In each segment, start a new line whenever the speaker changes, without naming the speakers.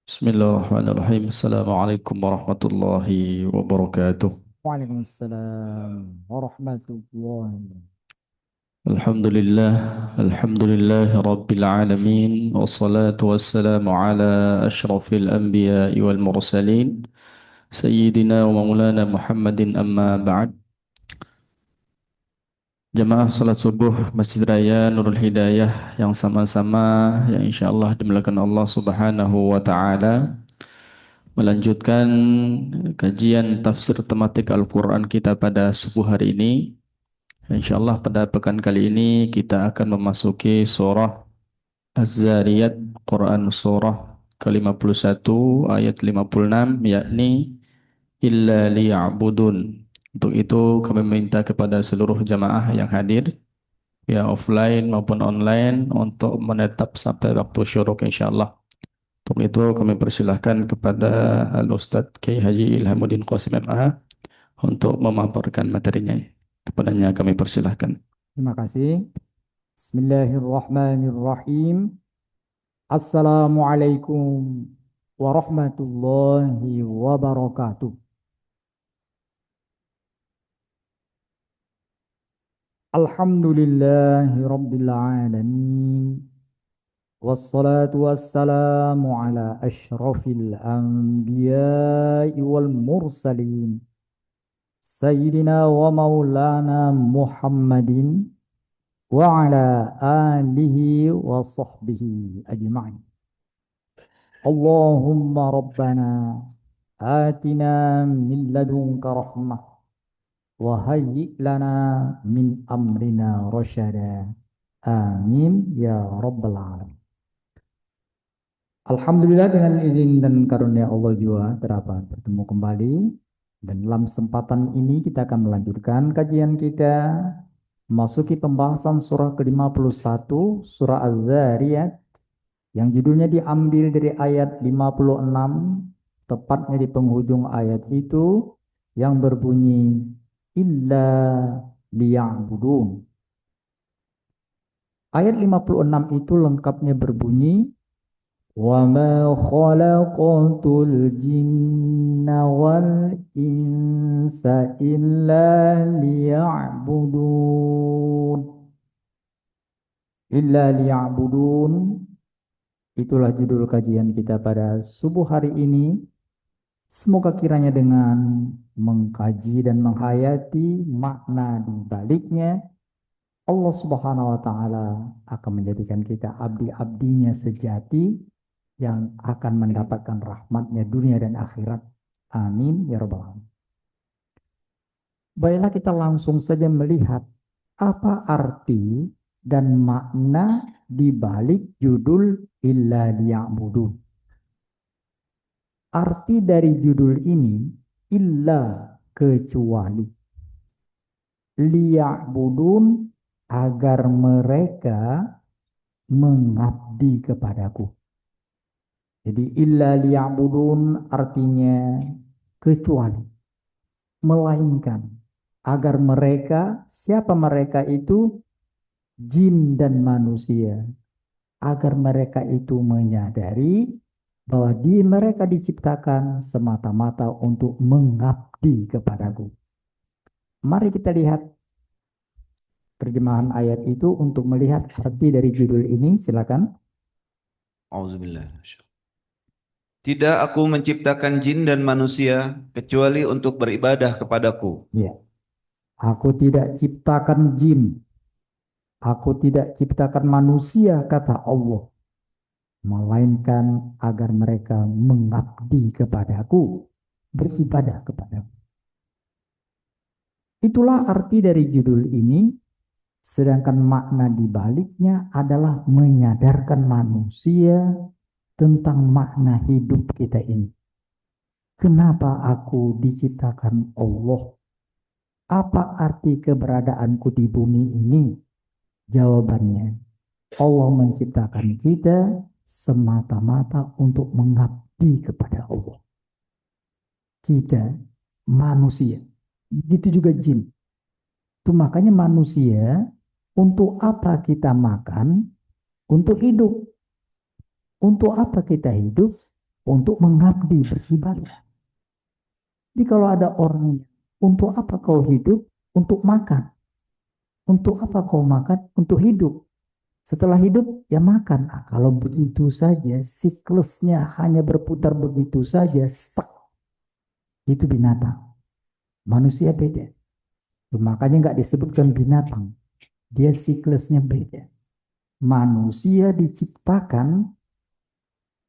Bismillahirrahmanirrahim. Assalamualaikum warahmatullahi wabarakatuh.
Waalaikumsalam warahmatullahi.
Alhamdulillah, alhamdulillahi rabbil alamin. Wassalatu wassalamu ala ashrafil anbiya'i wal mursalin. Sayyidina wa maulana Muhammadin amma ba'd. Jamaah salat subuh Masjid Raya Nurul Hidayah yang sama-sama yang insyaallah dimuliakan Allah Subhanahu wa taala, melanjutkan kajian tafsir tematik Al-Quran kita pada subuh hari ini. InsyaAllah pada pekan kali ini kita akan memasuki surah Az-Zariyat, Quran surah ke-51 ayat 56, yakni illa liya'budun. Untuk itu kami minta kepada seluruh jamaah yang hadir, ya offline maupun online, untuk menetap sampai waktu syuruk insyaallah. Untuk itu kami persilahkan kepada Al-Ustadz Kiai Haji Ilhamuddin Qasim MA untuk memaparkan materinya. Kepadanya kami persilahkan.
Terima kasih. Bismillahirrahmanirrahim. Assalamualaikum warahmatullahi wabarakatuh. Alhamdulillahi rabbil alamin. Wassalatu wassalamu ala ashrafil anbiya'i wal mursalin. Sayyidina wa maulana Muhammadin wa ala alihi wa sahbihi ajma'in. Allahumma rabbana atina min ladunka rahmah wa hayyi' lana min amrina rasyada. Amin ya rabbal alamin. Alhamdulillah, dengan izin dan karunia Allah juga dapat bertemu kembali, dan dalam kesempatan ini kita akan melanjutkan kajian kita memasuki pembahasan surah ke-51, surah Az-Zariyat, yang judulnya diambil dari ayat 56, tepatnya di penghujung ayat itu yang berbunyi illa liya'budun. Ayat 56 itu lengkapnya berbunyi wa ma khalaqatul jinna wal insa illa liya'budun. Illa liya'budun, itulah judul kajian kita pada subuh hari ini. Semoga kiranya dengan mengkaji dan menghayati makna di baliknya, Allah Subhanahu wa taala akan menjadikan kita abdi-abdinya sejati yang akan mendapatkan rahmatnya dunia dan akhirat. Amin ya rabbal alamin. Baiklah, kita langsung saja melihat apa arti dan makna di balik judul illa liya'budun. Arti dari judul ini illa, kecuali, liya'budun, agar mereka mengabdi kepadaku. Jadi illa liya'budun artinya kecuali, melainkan, agar mereka, siapa mereka itu? Jin dan manusia, agar mereka itu menyadari bahwa mereka diciptakan semata-mata untuk mengabdi kepadaku. Mari kita lihat terjemahan ayat itu untuk melihat arti dari judul ini. Silakan.
Auzubillah. Tidak aku menciptakan jin dan manusia kecuali untuk beribadah kepadaku.
Ya, aku tidak ciptakan jin, aku tidak ciptakan manusia, kata Allah, melainkan agar mereka mengabdi kepadaku, beribadah kepadaku. Itulah arti dari judul ini, sedangkan makna di baliknya adalah menyadarkan manusia tentang makna hidup kita ini. Kenapa aku diciptakan Allah? Apa arti keberadaanku di bumi ini? Jawabannya, Allah menciptakan kita semata-mata untuk mengabdi kepada Allah. Kita manusia, begitu juga jin. Itu makanya manusia, untuk apa kita makan? Untuk hidup. Untuk apa kita hidup? untuk mengabdi, beribadah. Jadi kalau ada orang, untuk apa kau hidup? Untuk makan. Untuk apa kau makan? Untuk hidup. Setelah hidup, ya makan. Nah, kalau begitu saja, siklusnya hanya berputar begitu saja, stuck. Itu binatang. Manusia beda. Makanya nggak disebutkan binatang. Dia siklusnya beda. Manusia diciptakan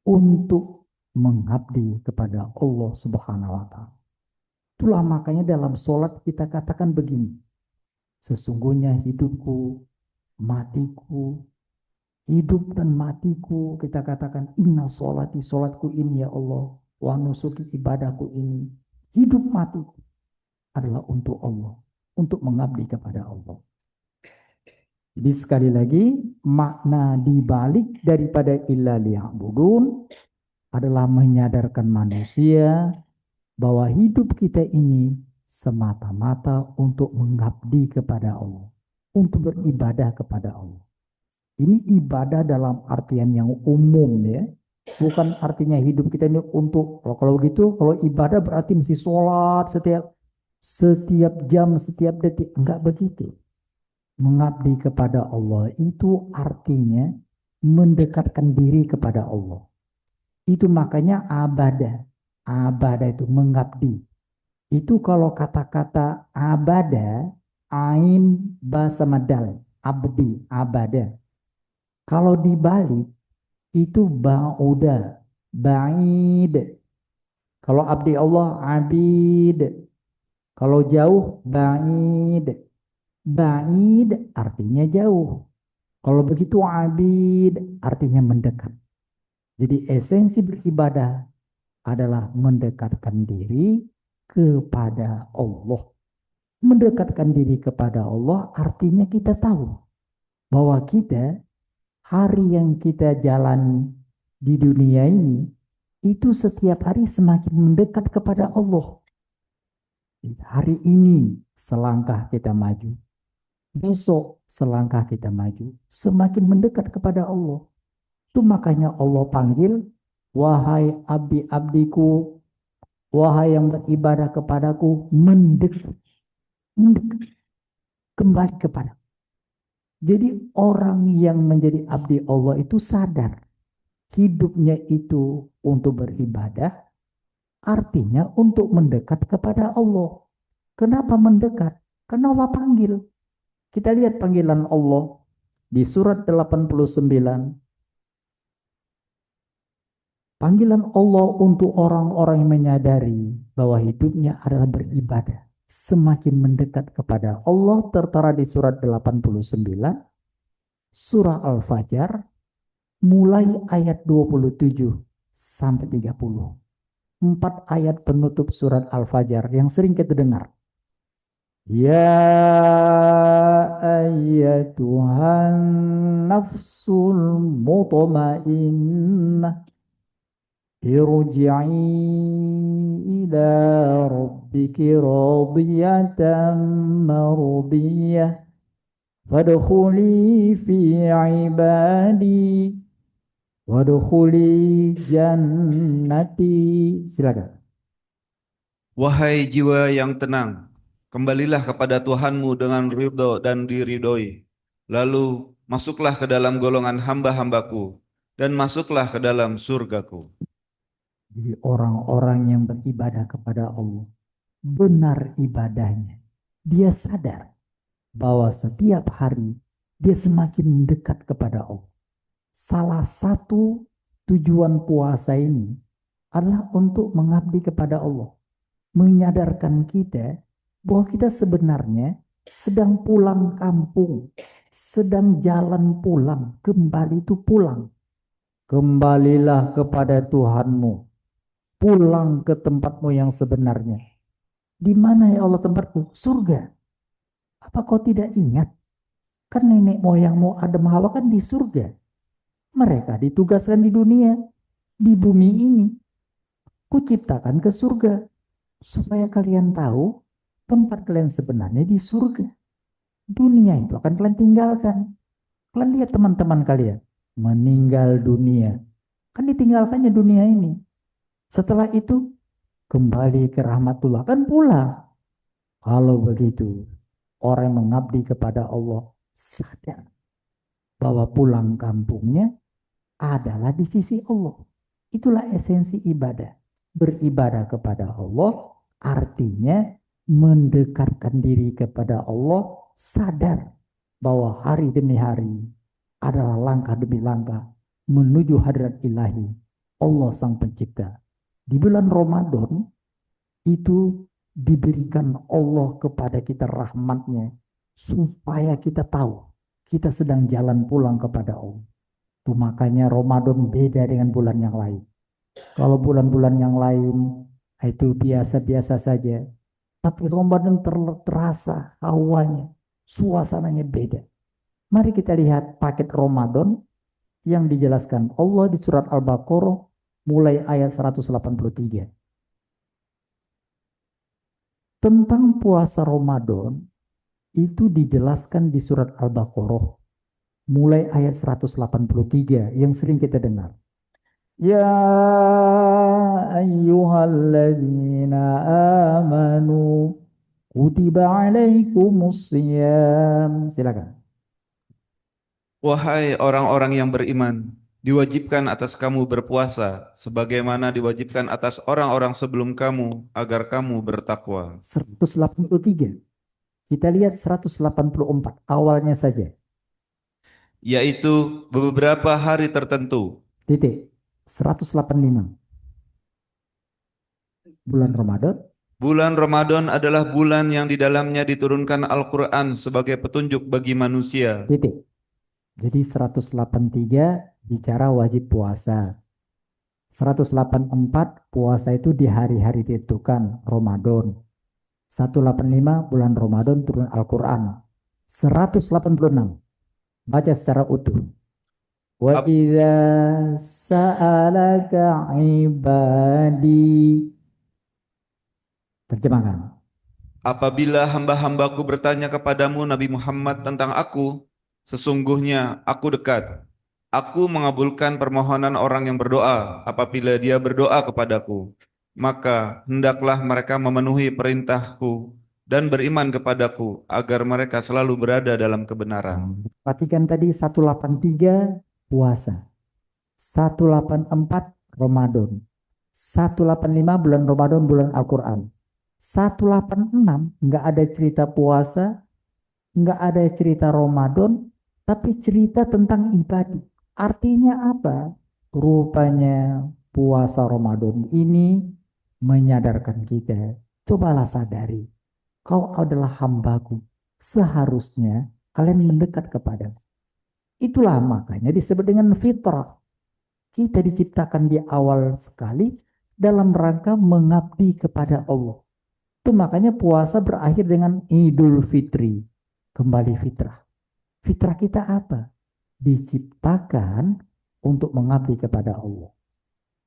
untuk mengabdi kepada Allah Subhanahu wa Ta'ala. Itulah makanya dalam sholat kita katakan begini. Sesungguhnya hidupku, matiku, hidup dan matiku, kita katakan inna sholati, sholatku ini ya Allah, wa nusuki, ibadahku ini, hidup matiku adalah untuk Allah, untuk mengabdi kepada Allah. Jadi sekali lagi, makna dibalik daripada illa liya'budun adalah menyadarkan manusia bahwa hidup kita ini semata-mata untuk mengabdi kepada Allah, untuk beribadah kepada Allah. Ini ibadah dalam artian yang umum ya, bukan artinya hidup kita ini untuk, kalau gitu, kalau ibadah berarti mesti sholat setiap jam, setiap detik, enggak begitu. Mengabdi kepada Allah itu artinya mendekatkan diri kepada Allah. Itu makanya abadah. Abadah itu mengabdi. Itu kalau kata-kata abadah, ain ba sama dal, abdi, abadah. Kalau dibalik itu ba'uda, ba'id. Kalau abdi Allah, abid. Kalau jauh, ba'id. Ba'id artinya jauh. Kalau begitu abid artinya mendekat. Jadi esensi beribadah adalah mendekatkan diri kepada Allah. Mendekatkan diri kepada Allah artinya kita tahu bahwa kita hari yang kita jalani di dunia ini itu setiap hari semakin mendekat kepada Allah. Hari ini selangkah kita maju. Besok selangkah kita maju, semakin mendekat kepada Allah. Itu makanya Allah panggil, wahai abdi-abdiku, wahai yang beribadah kepadaku, mendekat, kembali kepada. Jadi orang yang menjadi abdi Allah itu sadar, hidupnya itu untuk beribadah, artinya untuk mendekat kepada Allah. Kenapa mendekat? Karena Allah panggil. Kita lihat panggilan Allah di surat 89. Panggilan Allah untuk orang-orang yang menyadari bahwa hidupnya adalah beribadah. Semakin mendekat kepada Allah tertera di surat 89, surah Al-Fajr, mulai ayat 27 sampai 30. 4 ayat penutup surat Al-Fajr yang sering kita dengar. Ya ayyatuhan nafsul mutmainnah irji'i ila rabbiki radiyatan mardiyah fadkhuli fi ibadi wadkhuli jannati. Silakan.
Wahai jiwa yang tenang, kembalilah kepada Tuhanmu dengan ridho dan diridhoi. Lalu masuklah ke dalam golongan hamba-hambaku dan masuklah ke dalam surgaku.
Jadi orang-orang yang beribadah kepada Allah, benar ibadahnya. Dia sadar bahwa setiap hari dia semakin mendekat kepada Allah. Salah satu tujuan puasa ini adalah untuk mengabdi kepada Allah. Menyadarkan kita bahwa kita sebenarnya sedang pulang kampung, sedang jalan pulang, kembali itu pulang. Kembalilah kepada Tuhanmu, pulang ke tempatmu yang sebenarnya. Di mana ya Allah tempatku? Surga. Apa kau tidak ingat? Kan nenek moyangmu Adam Hawa kan di surga. Mereka ditugaskan di dunia, di bumi ini. Kuciptakan ke surga. Supaya kalian tahu tempat kalian sebenarnya di surga. Dunia itu akan kalian tinggalkan. Kalian lihat teman-teman kalian meninggal dunia. Kan ditinggalkannya dunia ini. Setelah itu kembali ke rahmatullah, kan pulang. Kalau begitu, orang yang mengabdi kepada Allah sadar bahwa pulang kampungnya adalah di sisi Allah. Itulah esensi ibadah. Beribadah kepada Allah artinya mendekatkan diri kepada Allah, sadar bahwa hari demi hari adalah langkah demi langkah menuju hadrat ilahi Allah Sang Pencipta. Di bulan Ramadan itu diberikan Allah kepada kita rahmatnya supaya kita tahu kita sedang jalan pulang kepada Allah. Itu makanya Ramadan beda dengan bulan yang lain. Kalau bulan-bulan yang lain itu biasa-biasa saja. Tapi Ramadan terasa hawanya, suasananya beda. Mari kita lihat paket Ramadan yang dijelaskan Allah di surat Al-Baqarah mulai ayat 183. Tentang puasa Ramadan itu dijelaskan di surat Al-Baqarah mulai ayat 183 yang sering kita dengar. Ya ayyuhalladzina amanu kutiba alaikumus siyam. Silakan.
Wahai orang-orang yang beriman, diwajibkan atas kamu berpuasa, sebagaimana diwajibkan atas orang-orang sebelum kamu, agar kamu bertakwa.
183. Kita lihat 184 awalnya saja.
Yaitu beberapa hari tertentu.
Titik. 185. Bulan Ramadan.
Bulan Ramadan adalah bulan yang di dalamnya diturunkan Al-Quran sebagai petunjuk bagi manusia.
Titik. Jadi 183 bicara wajib puasa. 184 puasa itu di hari-hari ditentukan Ramadan. 185 bulan Ramadan turun Al-Quran. 186 baca secara utuh. Wa idza sa'alaka ibadi. Terjemahkan.
Apabila hamba-hambaku bertanya kepadamu Nabi Muhammad tentang aku, sesungguhnya aku dekat. Aku mengabulkan permohonan orang yang berdoa apabila dia berdoa kepadaku. Maka hendaklah mereka memenuhi perintahku dan beriman kepadaku agar mereka selalu berada dalam kebenaran.
Perhatikan tadi 183 puasa. 184 Ramadan. 185 bulan Ramadan bulan Al-Quran. 186 nggak ada cerita puasa, nggak ada cerita Ramadan, tapi cerita tentang ibadah. Artinya apa? Rupanya puasa Ramadan ini menyadarkan kita, cobalah sadari, kau adalah hambaku, seharusnya kalian mendekat kepadaku. Itulah makanya disebut dengan fitrah. Kita diciptakan di awal sekali dalam rangka mengabdi kepada Allah. Itu makanya puasa berakhir dengan Idul Fitri. Kembali fitrah. Fitrah kita apa? Diciptakan untuk mengabdi kepada Allah.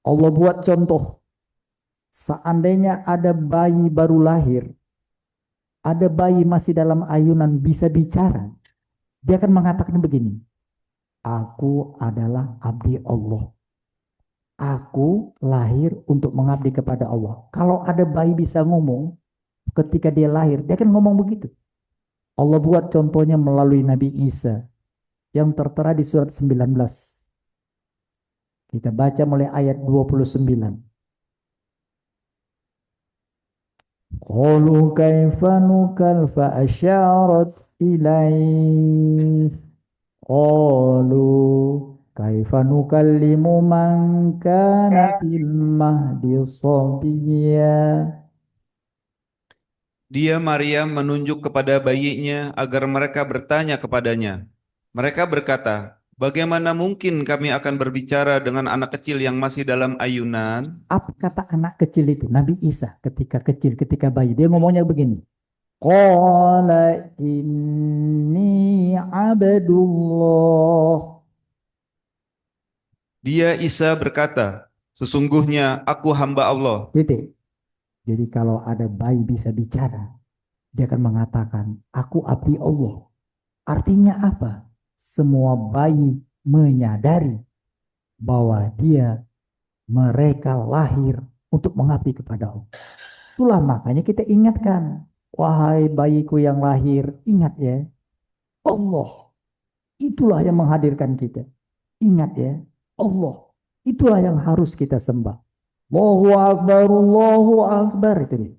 Allah buat contoh. Seandainya ada bayi baru lahir, ada bayi masih dalam ayunan bisa bicara, dia akan mengatakan begini, aku adalah abdi Allah. Aku lahir untuk mengabdi kepada Allah. Kalau ada bayi bisa ngomong, ketika dia lahir, dia akan ngomong begitu. Allah buat contohnya melalui Nabi Isa yang tertera di surat 19. Kita baca mulai ayat 29. Qalu kaifa nukal fa asyarat ilaih. Qalu kaifa nukallimu man kana fil mahdi sabiyya.
Dia Maryam menunjuk kepada bayinya agar mereka bertanya kepadanya. Mereka berkata, bagaimana mungkin kami akan berbicara dengan anak kecil yang masih dalam ayunan?
Apa kata anak kecil itu? Nabi Isa ketika kecil, ketika bayi. Dia ngomongnya begini. Qala inni abdullah.
Dia Isa berkata, sesungguhnya aku hamba Allah.
Titik. Jadi kalau ada bayi bisa bicara, dia akan mengatakan, aku abdi Allah. Artinya apa? Semua bayi menyadari bahwa mereka lahir untuk mengabdi kepada Allah. Itulah makanya kita ingatkan, wahai bayiku yang lahir, ingat ya, Allah itulah yang menghadirkan kita. Ingat ya, Allah itulah yang harus kita sembah. Allahu Akbar, Allahu Akbar, itu dia.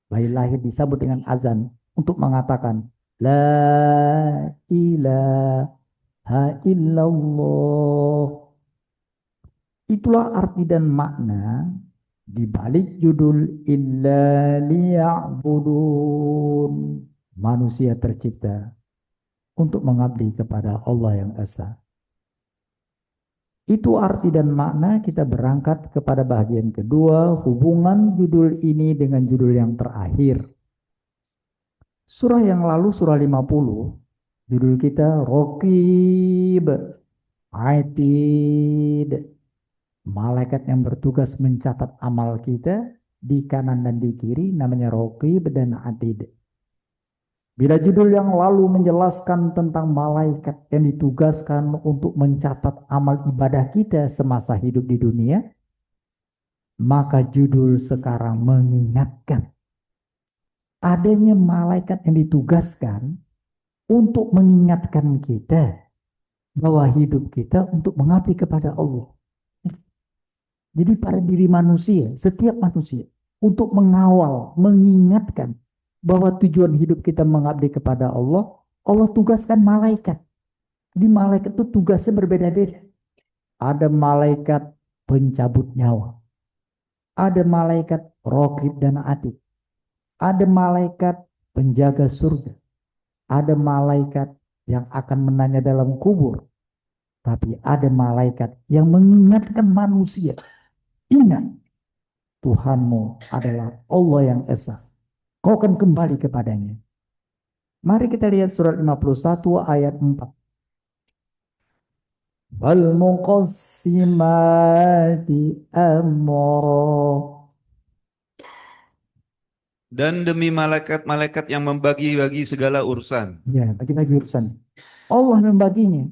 Bayi lahir disambut dengan azan untuk mengatakan La ilaha illallah. Itulah arti dan makna di balik judul Illa liya'budun. Manusia tercipta untuk mengabdi kepada Allah yang Esa. Itu arti dan makna. Kita berangkat kepada bagian kedua, hubungan judul ini dengan judul yang terakhir. Surah yang lalu, surah 50, judul kita Raqib Atid. Malaikat yang bertugas mencatat amal kita di kanan dan di kiri namanya Raqib dan Atid. Bila judul yang lalu menjelaskan tentang malaikat yang ditugaskan untuk mencatat amal ibadah kita semasa hidup di dunia, maka judul sekarang mengingatkan adanya malaikat yang ditugaskan untuk mengingatkan kita bahwa hidup kita untuk mengabdi kepada Allah. Jadi pada diri manusia, setiap manusia, untuk mengawal, mengingatkan bahwa tujuan hidup kita mengabdi kepada Allah, Allah tugaskan malaikat. Jadi malaikat itu tugasnya berbeda-beda. Ada malaikat pencabut nyawa. Ada malaikat Raqib dan Atid. Ada malaikat penjaga surga. Ada malaikat yang akan menanya dalam kubur. Tapi ada malaikat yang mengingatkan manusia. Ingat, Tuhanmu adalah Allah yang Esa. Kau akan kembali kepadanya. Mari kita lihat surat 51 ayat 4. Wal muqassimati amra.
Dan demi malaikat-malaikat yang membagi-bagi segala urusan.
Ya, bagi-bagi urusan. Allah membaginya.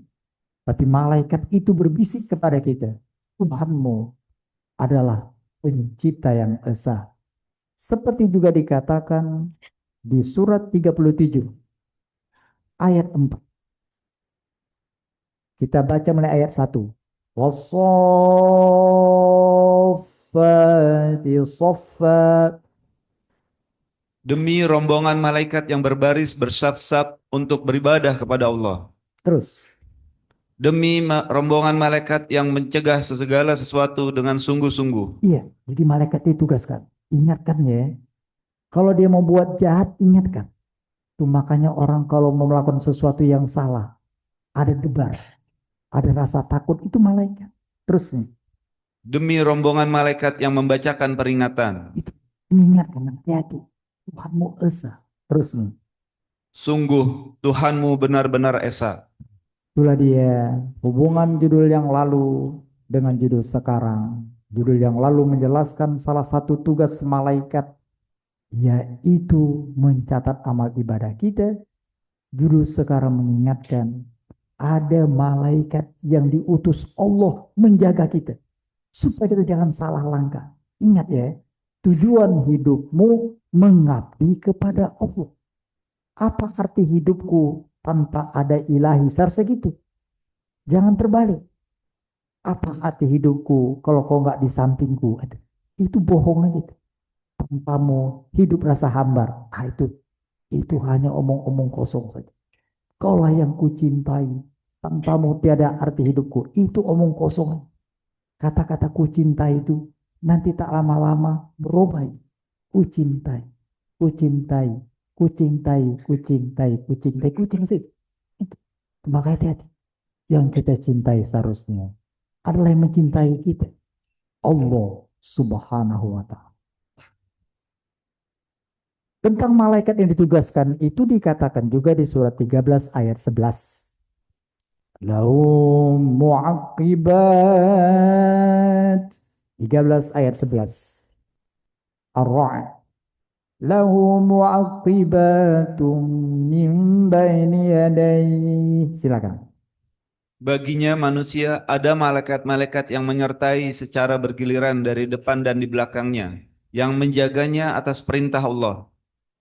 Tapi malaikat itu berbisik kepada kita. Tuhanmu adalah pencipta yang esa. Seperti juga dikatakan di surat 37 ayat 4. Kita baca mulai ayat 1. Wassafati saffa.
Demi rombongan malaikat yang berbaris bersaf-saf untuk beribadah kepada Allah.
Terus.
Demi rombongan malaikat yang mencegah segala sesuatu dengan sungguh-sungguh.
Iya, jadi malaikat ditugaskan. Ingatkan ya, kalau dia mau buat jahat, ingatkan. Itu makanya orang kalau mau melakukan sesuatu yang salah, ada debar, ada rasa takut, itu malaikat. Terus nih.
Demi rombongan malaikat yang membacakan peringatan.
Itu mengingatkan, hati-hati. Tuhanmu esa. Terus nih.
Sungguh Tuhanmu benar-benar esa.
Itulah dia hubungan judul yang lalu dengan judul sekarang. Judul yang lalu menjelaskan salah satu tugas malaikat, yaitu mencatat amal ibadah kita. Judul sekarang mengingatkan ada malaikat yang diutus Allah menjaga kita supaya kita jangan salah langkah. Ingat ya, tujuan hidupmu mengabdi kepada Allah. Apa arti hidupku tanpa ada ilahi? Seharusnya gitu. Jangan terbalik. Apa arti hidupku kalau kau nggak di sampingku? Itu bohong aja. Tanpamu hidup rasa hambar. Itu hanya omong-omong kosong saja. Kaulah yang kucintai. Tanpamu tiada arti hidupku. Itu omong kosong. Kata-kata kucintai itu nanti tak lama-lama berubah. Kucintai, kucintai, kucintai, kucintai, kucintai, kucing sih. Maka hati-hati. Yang kita cintai seharusnya adalah yang mencintai kita. Allah Subhanahu wa ta'ala. Tentang malaikat yang ditugaskan itu dikatakan juga di surat 13 ayat 11. Lahum mu'aqibat. 13 ayat 11. Ar-Ra'd. Lahu mu'aqibatun min baini yadayhi. Silakan.
Baginya manusia ada malaikat-malaikat yang menyertai secara bergiliran dari depan dan di belakangnya, yang menjaganya atas perintah Allah.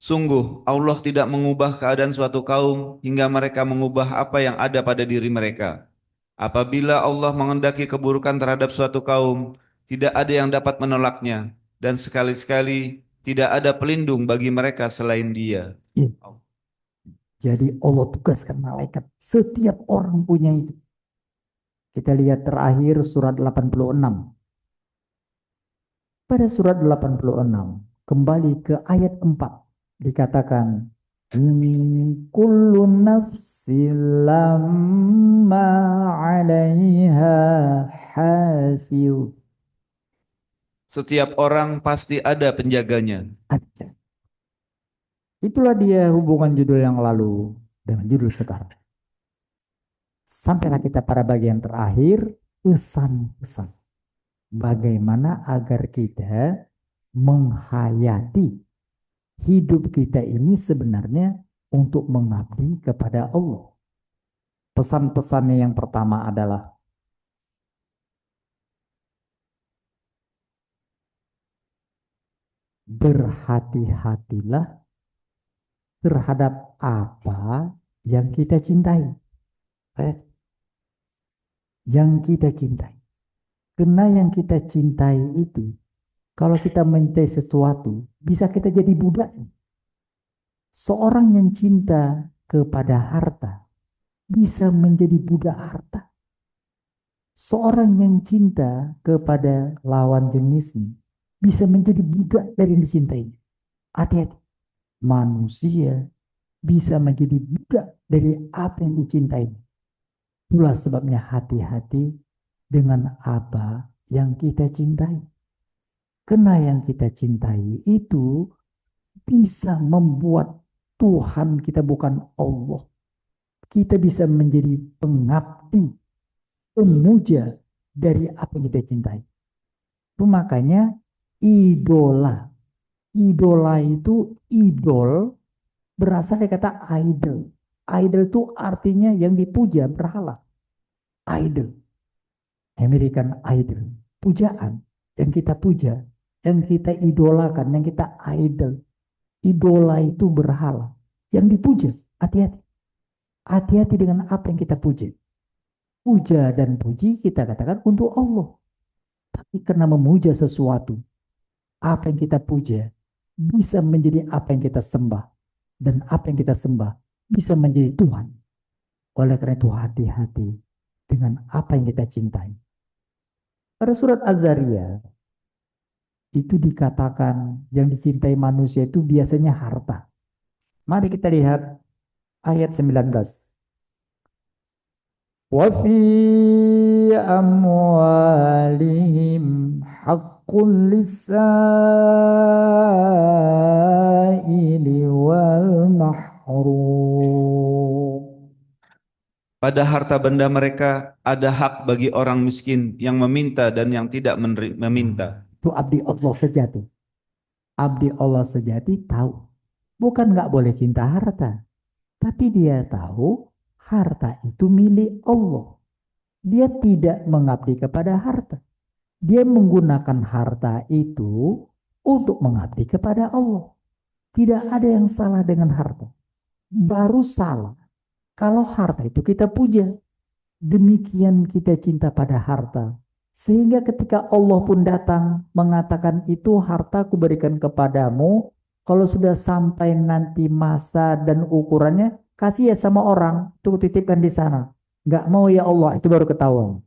Sungguh, Allah tidak mengubah keadaan suatu kaum hingga mereka mengubah apa yang ada pada diri mereka. Apabila Allah mengendaki keburukan terhadap suatu kaum, tidak ada yang dapat menolaknya, dan sekali-sekali tidak ada pelindung bagi mereka selain Dia.
Iya. Jadi Allah tugaskan malaikat. Setiap orang punya itu. Kita lihat terakhir surat 86. Pada surat 86, kembali ke ayat 4, dikatakan, kullu nafsin lamma 'alaiha hafiz.
Setiap orang pasti ada penjaganya.
Ada. Itulah dia hubungan judul yang lalu dengan judul sekarang. Sampailah kita pada bagian terakhir, pesan-pesan. Bagaimana agar kita menghayati hidup kita ini sebenarnya untuk mengabdi kepada Allah. Pesan-pesannya yang pertama adalah berhati-hatilah terhadap apa yang kita cintai. Yang kita cintai. Karena yang kita cintai itu, kalau kita mencintai sesuatu, bisa kita jadi budak. Seorang yang cinta kepada harta, bisa menjadi budak harta. Seorang yang cinta kepada lawan jenisnya, bisa menjadi budak dari yang dicintai. Hati-hati. Manusia bisa menjadi budak dari apa yang dicintai. Itulah sebabnya hati-hati dengan apa yang kita cintai. Karena yang kita cintai itu bisa membuat Tuhan kita bukan Allah. Kita bisa menjadi pengabdi, pemuja dari apa yang kita cintai. Itu makanya idola. Idola itu idol berasal dari kata idol. Idol itu artinya yang dipuja, berhala. Idol. American Idol. Pujaan yang kita puja, yang kita idolakan, yang kita idol. Idola itu berhala. Yang dipuja, hati-hati. Hati-hati dengan apa yang kita puja. Puja dan puji kita katakan untuk Allah. Tapi karena memuja sesuatu, apa yang kita puja bisa menjadi apa yang kita sembah. Dan apa yang kita sembah bisa menjadi Tuhan. Oleh karena itu hati-hati dengan apa yang kita cintai. Pada surat Az-Zariyat itu dikatakan yang dicintai manusia itu biasanya harta. Mari kita lihat ayat 19. Wa fi amwalihim haqqul lisaili wal mahrum.
Pada harta benda mereka ada hak bagi orang miskin yang meminta dan yang tidak meminta.
Itu abdi Allah sejati. Abdi Allah sejati tahu. Bukan nggak boleh cinta harta. Tapi dia tahu harta itu milik Allah. Dia tidak mengabdi kepada harta. Dia menggunakan harta itu untuk mengabdi kepada Allah. Tidak ada yang salah dengan harta. Baru salah kalau harta itu kita puja. Demikian kita cinta pada harta. Sehingga ketika Allah pun datang mengatakan itu harta kuberikan kepadamu. Kalau sudah sampai nanti masa dan ukurannya, kasih ya sama orang. Itu titipkan di sana. Nggak mau ya Allah, itu baru ketahuan.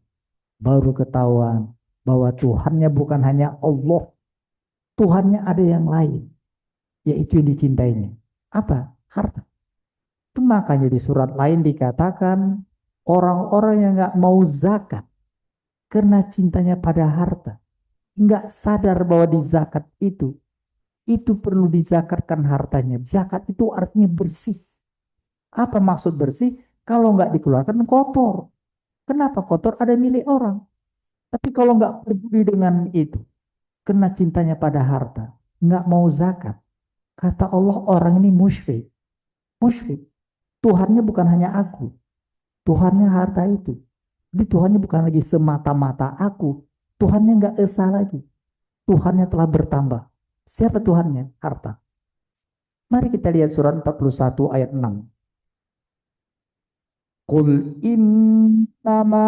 Baru ketahuan bahwa Tuhannya bukan hanya Allah. Tuhannya ada yang lain. Yaitu yang dicintainya. Apa? Harta. Itu makanya di surat lain dikatakan orang-orang yang nggak mau zakat karena cintanya pada harta, nggak sadar bahwa di zakat itu perlu dizakatkan hartanya. Zakat itu artinya bersih. Apa maksud bersih? Kalau nggak dikeluarkan kotor. Kenapa kotor? Ada milik orang. Tapi kalau nggak peduli dengan itu, karena cintanya pada harta, nggak mau zakat, kata Allah orang ini musyrik. Musyrik. Tuhannya bukan hanya aku. Tuhannya harta itu. Jadi Tuhannya bukan lagi semata-mata aku. Tuhannya nggak esa lagi. Tuhannya telah bertambah. Siapa Tuhannya? Harta. Mari kita lihat surat 41 ayat 6. Qul innama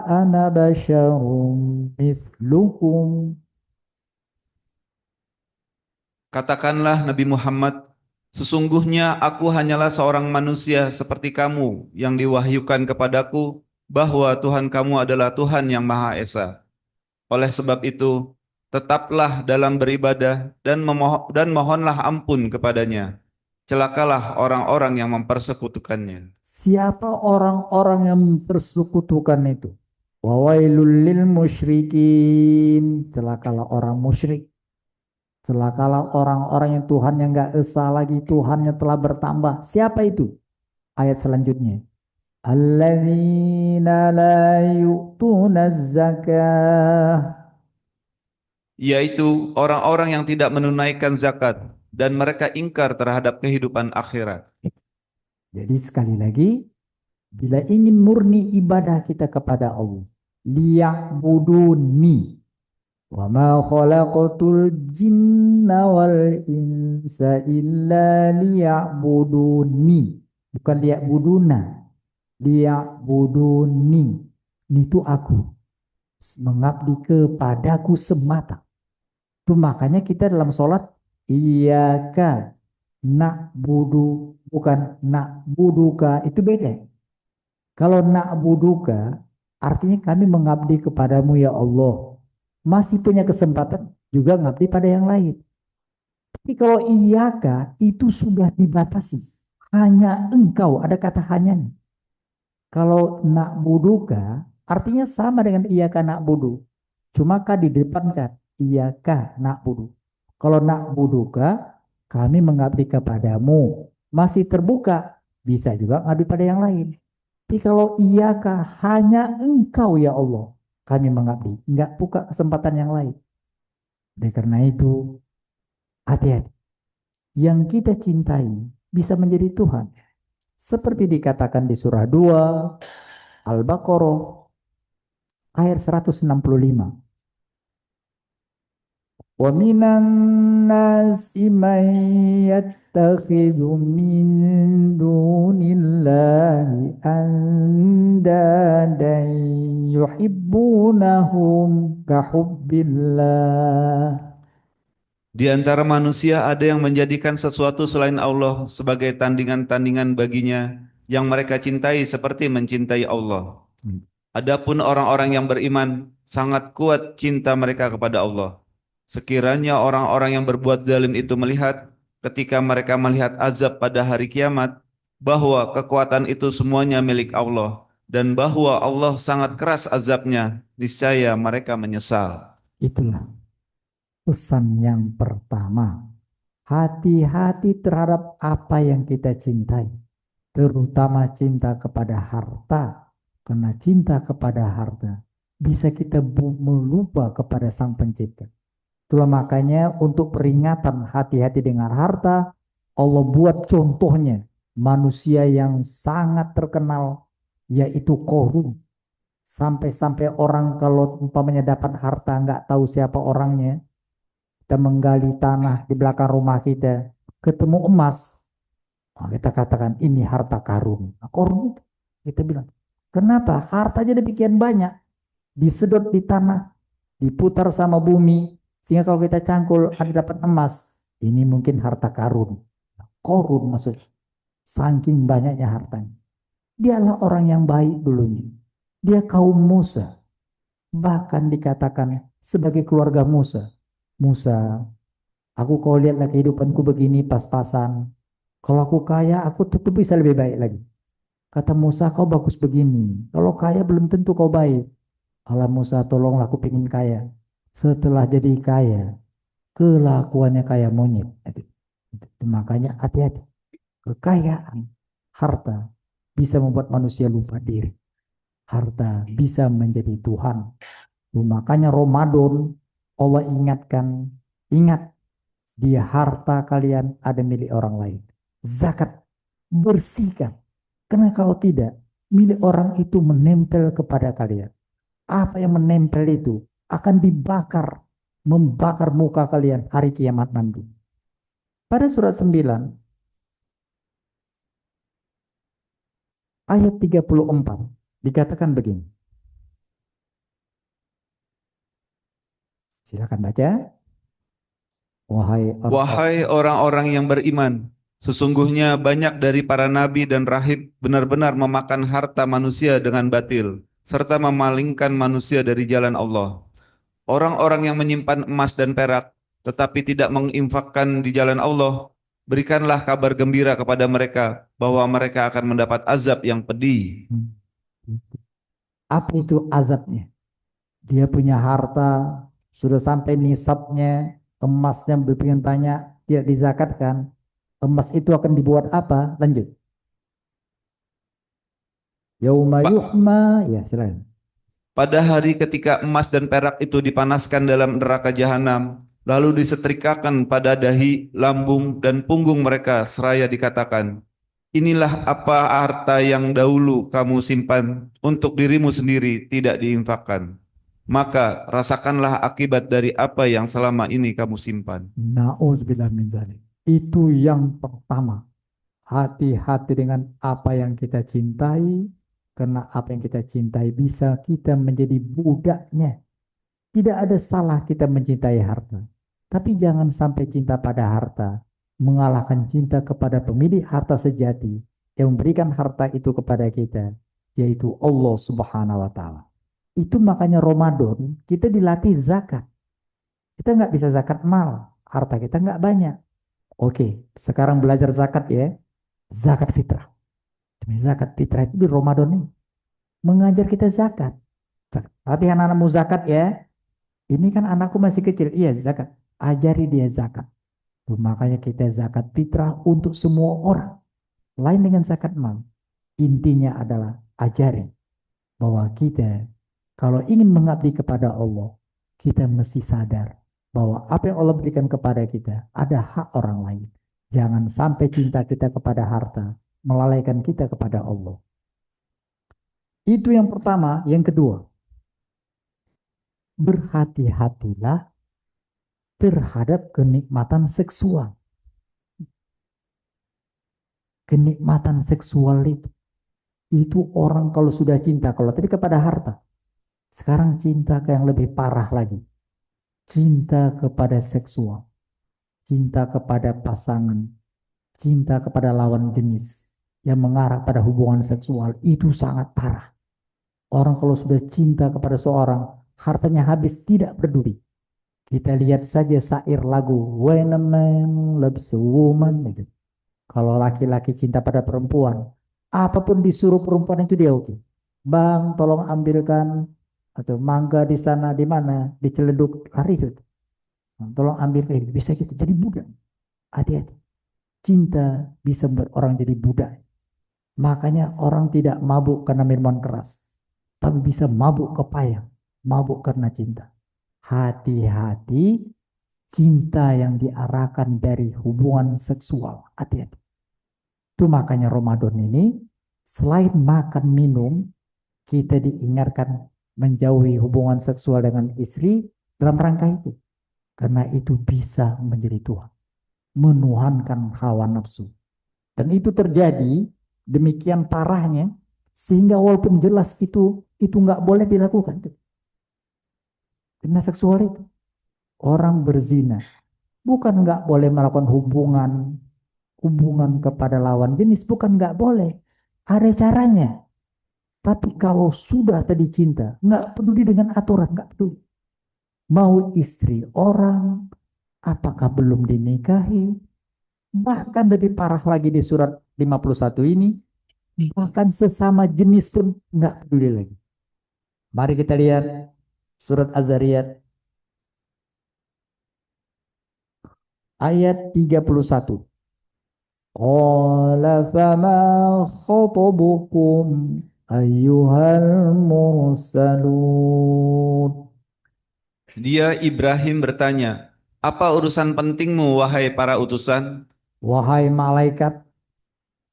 ana basyarum mithlukum.
Katakanlah Nabi Muhammad, sesungguhnya aku hanyalah seorang manusia seperti kamu yang diwahyukan kepadaku bahwa Tuhan kamu adalah Tuhan yang Maha Esa. Oleh sebab itu, tetaplah dalam beribadah dan mohonlah ampun kepadanya. Celakalah orang-orang yang mempersekutukannya.
Siapa orang-orang yang persekutukan itu? Wawailul lil musyrikin. Celakalah orang musyrik. Celakalah orang-orang yang Tuhannya nggak esa lagi, Tuhannya telah bertambah. Siapa itu? Ayat selanjutnya. Alladzina la yu'tuna zakah.
Yaitu orang-orang yang tidak menunaikan zakat dan mereka ingkar terhadap kehidupan akhirat.
Jadi sekali lagi, bila ingin murni ibadah kita kepada Allah, liya'buduni wa ma khalaqatul jinna wal insa illa liya'buduni. Bukan liya'buduna, liya'buduni. Itu aku. Mengabdi kepadaku semata. Itu makanya kita dalam sholat, iyyaka na'budu, bukan na'buduka, itu beda. Kalau na'buduka, artinya kami mengabdi kepadamu ya Allah. Masih punya kesempatan juga ngabdi pada yang lain. Tapi kalau iyaka, itu sudah dibatasi. Hanya engkau, ada kata hanyanya. Kalau na'buduka, artinya sama dengan iyaka na'budu. Cuma di depan kan, iyaka na'budu. Kalau na'buduka, kami mengabdi kepadamu. Masih terbuka, bisa juga ngabdi pada yang lain. Tapi kalau iyaka, hanya engkau ya Allah, kami mengabdi. Enggak buka kesempatan yang lain. Oleh karena itu, hati-hati. Yang kita cintai bisa menjadi Tuhan. Seperti dikatakan di surah 2 Al-Baqarah ayat 165. Wa minan nasi man yattakhidhu min dunillahi andadan yuhibbunahum kahubbillah.
Di antara manusia ada yang menjadikan sesuatu selain Allah sebagai tandingan-tandingan baginya yang mereka cintai seperti mencintai Allah. Adapun orang-orang yang beriman sangat kuat cinta mereka kepada Allah. Sekiranya orang-orang yang berbuat zalim itu melihat ketika mereka melihat azab pada hari kiamat bahwa kekuatan itu semuanya milik Allah dan bahwa Allah sangat keras azabnya, niscaya mereka menyesal.
Itulah pesan yang pertama. Hati-hati terhadap apa yang kita cintai. Terutama cinta kepada harta. Karena cinta kepada harta bisa kita melupa kepada Sang Pencipta. Itulah makanya untuk peringatan hati-hati dengan harta, Allah buat contohnya manusia yang sangat terkenal, yaitu Qarun. Sampai-sampai orang kalau umpamanya dapat harta nggak tahu siapa orangnya, kita menggali tanah di belakang rumah kita, ketemu emas, kita katakan ini harta karun. Nah, Qarun itu kita bilang, kenapa? Hartanya demikian banyak, disedot di tanah, diputar sama bumi, sehingga kalau kita cangkul ada dapat emas, ini mungkin harta karun. Qarun maksudnya, saking banyaknya hartanya. Dialah orang yang baik dulunya. Dia kaum Musa, bahkan dikatakan sebagai keluarga Musa. Musa, aku kau lihatlah kehidupanku begini pas-pasan. Kalau aku kaya, aku tentu bisa lebih baik lagi. Kata Musa, kau bagus begini. Kalau kaya belum tentu kau baik. Allah Musa, tolonglah aku pengen kaya. Setelah jadi kaya, kelakuannya kayak monyet. Makanya hati-hati. Kekayaan, harta bisa membuat manusia lupa diri. Harta bisa menjadi Tuhan. Makanya Ramadan Allah ingatkan, ingat dia harta kalian ada milik orang lain. Zakat, bersihkan. Karena kalau tidak, milik orang itu menempel kepada kalian. Apa yang menempel itu akan dibakar, membakar muka kalian hari kiamat nanti. Pada surat 9 ayat 34 dikatakan begini. Silakan baca. Wahai
Wahai orang-orang yang beriman, sesungguhnya banyak dari para nabi dan rahib benar-benar memakan harta manusia dengan batil, serta memalingkan manusia dari jalan Allah. Orang-orang yang menyimpan emas dan perak, tetapi tidak menginfakkan di jalan Allah, berikanlah kabar gembira kepada mereka bahwa mereka akan mendapat azab yang pedih.
Apa itu azabnya? Dia punya harta, sudah sampai nisabnya, emasnya berpingan banyak, tidak dizakatkan. Emas itu akan dibuat apa? Lanjut. Yauma
Pa-
yuhma, ya silakan.
Pada hari ketika emas dan perak itu dipanaskan dalam neraka jahanam, lalu disetrikakan pada dahi, lambung, dan punggung mereka seraya dikatakan, inilah apa harta yang dahulu kamu simpan untuk dirimu sendiri tidak diinfakkan. Maka rasakanlah akibat dari apa yang selama ini kamu simpan.
Na'udzubillah min zalik. Itu yang pertama. Hati-hati dengan apa yang kita cintai, karena apa yang kita cintai bisa kita menjadi budaknya. Tidak ada salah kita mencintai harta. Tapi jangan sampai cinta pada harta mengalahkan cinta kepada pemilik harta sejati yang memberikan harta itu kepada kita, yaitu Allah Subhanahu wa Ta'ala. Itu makanya Ramadan kita dilatih zakat. Kita nggak bisa zakat mal, harta kita nggak banyak. Oke, sekarang belajar zakat ya, zakat fitrah. Zakat fitrah itu di Ramadan ini mengajar kita zakat. Latihan anak-anakmu zakat ya. Ini kan anakku masih kecil. Iya, zakat. Ajari dia zakat. Tuh, makanya kita zakat fitrah untuk semua orang. Lain dengan zakat mal. Intinya adalah ajari bahwa kita kalau ingin mengabdi kepada Allah, kita mesti sadar bahwa apa yang Allah berikan kepada kita ada hak orang lain. Jangan sampai cinta kita kepada harta melalaikan kita kepada Allah. Itu yang pertama. Yang kedua, berhati-hatilah terhadap kenikmatan seksual. Kenikmatan seksual itu orang kalau sudah cinta, kalau tadi kepada harta, sekarang cinta ke yang lebih parah lagi. Cinta kepada seksual, cinta kepada pasangan, cinta kepada lawan jenis yang mengarah pada hubungan seksual itu sangat parah. Orang kalau sudah cinta kepada seorang, hartanya habis tidak peduli. Kita lihat saja syair lagu When a Man Loves a Woman gitu. Kalau laki-laki cinta pada perempuan, apapun disuruh perempuan itu dia oke. Bang, tolong ambilkan atau mangga di sana di mana diceleduk lari itu. Tolong ambil kayak gitu. Bisa gitu. Jadi budak. Hati-hati. Cinta bisa membuat orang jadi budak. Makanya orang tidak mabuk karena minuman keras, tapi bisa mabuk kepayang, mabuk karena cinta. Hati-hati cinta yang diarahkan dari hubungan seksual. Hati-hati. Itu makanya Ramadan ini selain makan minum, kita diingatkan menjauhi hubungan seksual dengan istri dalam rangka itu. Karena itu bisa menjadi Tuhan. Menuhankan hawa nafsu. Dan itu terjadi demikian parahnya sehingga walaupun jelas itu nggak boleh dilakukan. Karena seksual itu. Orang berzina. Bukan nggak boleh melakukan hubungan kepada lawan jenis. Bukan nggak boleh. Ada caranya. Tapi kalau sudah tadi cinta, nggak peduli dengan aturan, nggak peduli. Mau istri orang, apakah belum dinikahi? Bahkan lebih parah lagi di surat 51 ini, bahkan sesama jenis pun nggak peduli lagi. Mari kita lihat surat Az-Zariyat ayat 31. Qala fama khatabukum ayyuhal mursalun.
Dia Ibrahim bertanya, apa urusan pentingmu wahai para utusan?
Wahai malaikat,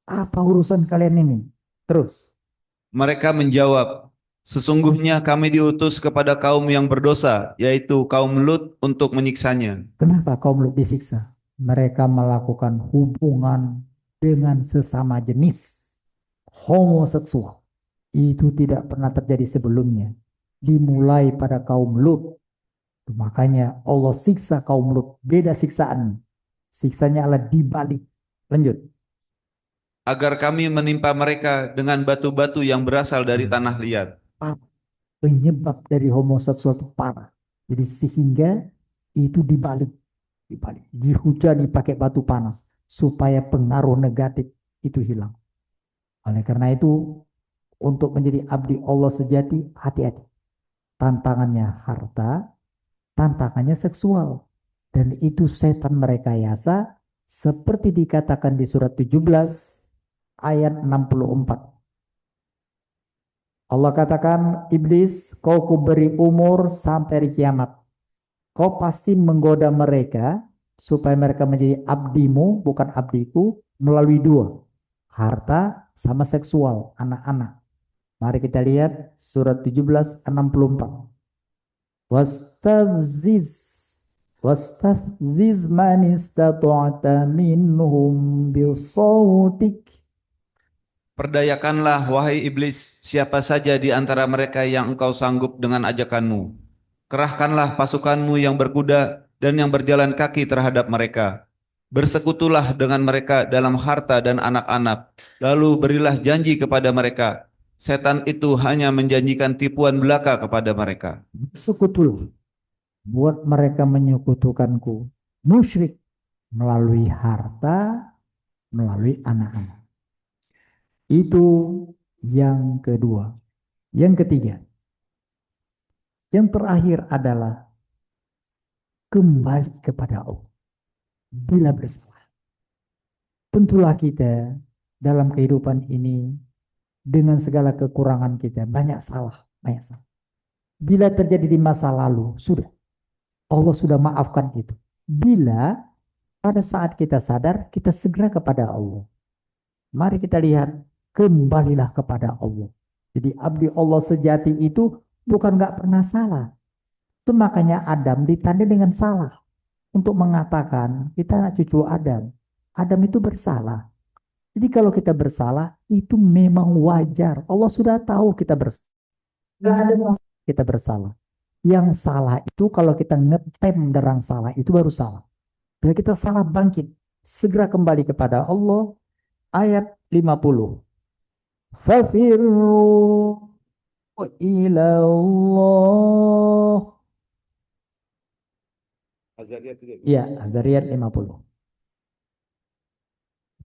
apa urusan kalian ini? Terus.
Mereka menjawab, sesungguhnya kami diutus kepada kaum yang berdosa, yaitu kaum Lut untuk menyiksanya.
Kenapa kaum Lut disiksa? Mereka melakukan hubungan dengan sesama jenis, homoseksual. Itu tidak pernah terjadi sebelumnya. Dimulai pada kaum Lut. Makanya Allah siksa kaum Lut. Beda siksaan. Siksanya adalah dibalik. Lanjut.
Agar kami menimpa mereka dengan batu-batu yang berasal dari tanah liat.
Penyebab dari homoseksual itu parah. Jadi sehingga itu dibalik. Dihujani pakai batu panas. Supaya pengaruh negatif itu hilang. Oleh karena itu, untuk menjadi abdi Allah sejati, hati-hati. Tantangannya harta, tantangannya seksual. Dan itu setan merekayasa seperti dikatakan di surat 17 ayat 64. Allah katakan, iblis, kau kuberi umur sampai kiamat. Kau pasti menggoda mereka supaya mereka menjadi abdimu, bukan abdiku, melalui dua. Harta sama seksual, anak-anak. Mari kita lihat surat 17 64. Wastafziz man istata'ta minhum bisautik.
Perdayakanlah, wahai iblis, siapa saja di antara mereka yang engkau sanggup dengan ajakanmu. Kerahkanlah pasukanmu yang berkuda dan yang berjalan kaki terhadap mereka. Bersekutulah dengan mereka dalam harta dan anak-anak. Lalu berilah janji kepada mereka. Setan itu hanya menjanjikan tipuan belaka kepada mereka.
Bersekutulah. Buat mereka menyekutukanku. Musyrik. Melalui harta, melalui anak-anak. Itu yang kedua. Yang ketiga. Yang terakhir adalah kembali kepada Allah. Bila bersalah. Tentulah kita dalam kehidupan ini dengan segala kekurangan kita banyak salah. Bila terjadi di masa lalu, sudah. Allah sudah maafkan itu. Bila pada saat kita sadar, kita segera kepada Allah. Mari kita lihat, kembalilah kepada Allah. Jadi abdi Allah sejati itu bukan nggak pernah salah. Itu makanya Adam ditandai dengan salah. Untuk mengatakan kita anak cucu Adam. Adam itu bersalah. Jadi kalau kita bersalah, itu memang wajar. Allah sudah tahu kita bersalah. Nggak ada masalah kita bersalah. Yang salah itu kalau kita ngetem derang salah, itu baru salah. Bila kita salah bangkit, segera kembali kepada Allah. Ayat 50. Fafirru ilallah. Iya, Azariyat 50.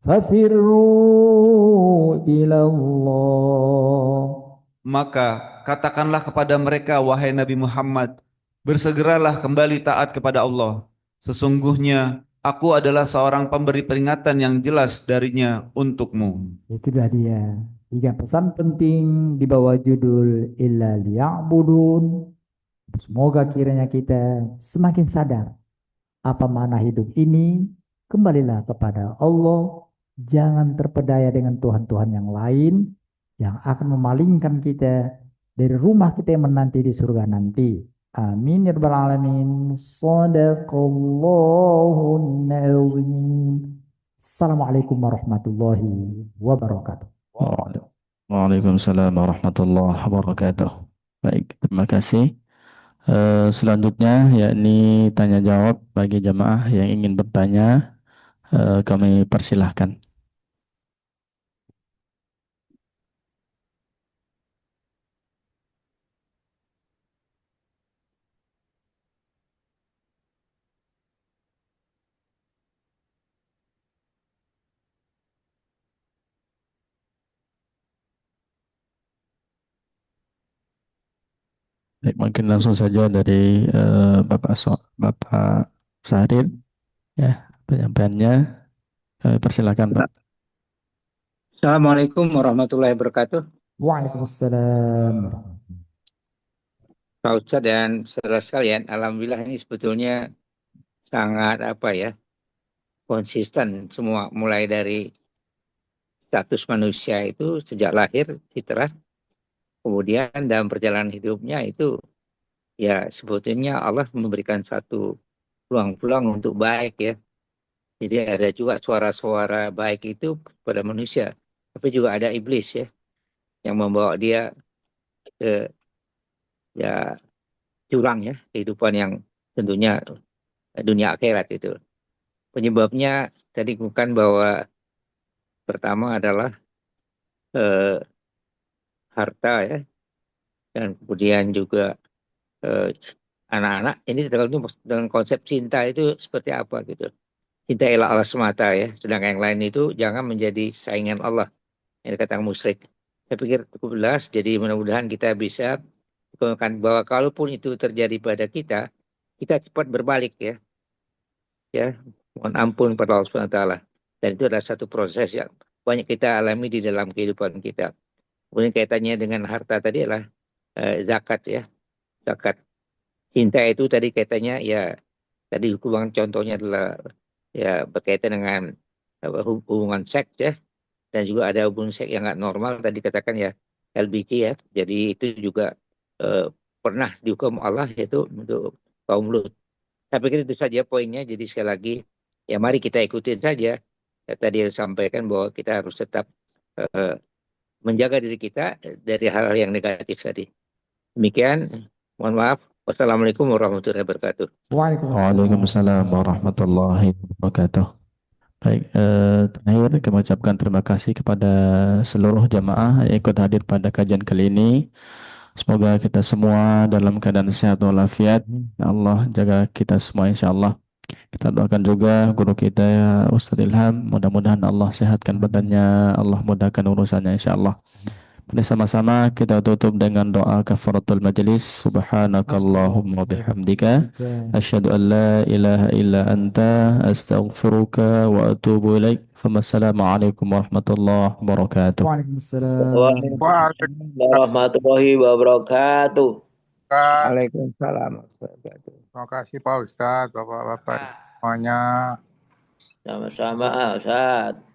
Fafirru ilallah.
Maka katakanlah kepada mereka, wahai Nabi Muhammad, bersegeralah kembali taat kepada Allah. Sesungguhnya aku adalah seorang pemberi peringatan yang jelas darinya untukmu.
Itulah dia. 3 pesan penting di bawah judul Illa liya'budun. Semoga kiranya kita semakin sadar apa makna hidup ini. Kembalilah kepada Allah. Jangan terpedaya dengan Tuhan-Tuhan yang lain yang akan memalingkan kita dari rumah kita yang menanti di surga nanti. Amin ya rabbal alamin. Shadaqallahun azim. Assalamualaikum warahmatullahi wabarakatuh.
Waalaikumsalam warahmatullahi wabarakatuh. Baik, terima kasih. Selanjutnya yakni tanya jawab bagi jamaah yang ingin bertanya, kami persilahkan. Baik, mungkin langsung saja dari Bapak Syahrir, ya, penyampaiannya. Kami persilahkan, Pak.
Assalamualaikum warahmatullahi wabarakatuh.
Waalaikumsalam.
Pak Ustadz dan saudara sekalian, alhamdulillah ini sebetulnya sangat konsisten semua, mulai dari status manusia itu sejak lahir fitrah Kemudian dalam perjalanan hidupnya itu ya sebetulnya Allah memberikan satu peluang-peluang untuk baik ya. Jadi ada juga suara-suara baik itu kepada manusia, tapi juga ada iblis ya yang membawa dia ke ya curang ya kehidupan yang tentunya dunia akhirat itu. Penyebabnya tadi bukan bahwa pertama adalah eh, harta ya, dan kemudian juga eh, anak-anak ini dengan konsep cinta itu seperti apa gitu. Cinta ialah Allah semata ya, sedangkan yang lain itu jangan menjadi saingan Allah yang dikatakan musyrik. Saya pikir cukup jelas, jadi mudah-mudahan kita bisa bahwa kalaupun itu terjadi pada kita, kita cepat berbalik ya, mohon ampun pada Allah Subhanahu wa taala. Dan itu adalah satu proses yang banyak kita alami di dalam kehidupan kita. Kemudian kaitannya dengan harta tadi adalah zakat ya, zakat. Cinta itu tadi kaitannya ya, tadi hubungan contohnya adalah ya berkaitan dengan hubungan seks ya, dan juga ada hubungan seks yang nggak normal tadi katakan ya, LBT ya. Jadi itu juga eh, pernah dihukum Allah yaitu untuk kaum Lut. Saya pikir itu saja poinnya. Jadi sekali lagi ya mari kita ikutin saja. Tadi sampaikan bahwa kita harus tetap eh, menjaga diri kita dari hal-hal yang negatif tadi. Demikian, mohon maaf. Wassalamualaikum warahmatullahi wabarakatuh.
Waalaikumsalam warahmatullahi wabarakatuh. Baik, terakhir kami ucapkan terima kasih kepada seluruh jamaah yang ikut hadir pada kajian kali ini. Semoga kita semua dalam keadaan sehat walafiat. Ya Allah jaga kita semua insya Allah. Kita doakan juga guru kita ya Ustadz Ilham. Mudah-mudahan Allah sehatkan badannya, Allah mudahkan urusannya insya Allah. Mari sama-sama kita tutup dengan doa kafaratul majlis. Subhanakallahumma bihamdika asyhadu an la ilaha illa anta astaghfiruka wa atubu ilaik. Wassalamualaikum warahmatullahi wabarakatuh.
Waalaikumsalam.
Waalaikumsalam warahmatullahi wabarakatuh.
Waalaikumsalam warahmatullahi wabarakatuh.
Terima kasih Pak Ustadz, Bapak-Bapak semuanya.
Sama-sama, Ustaz.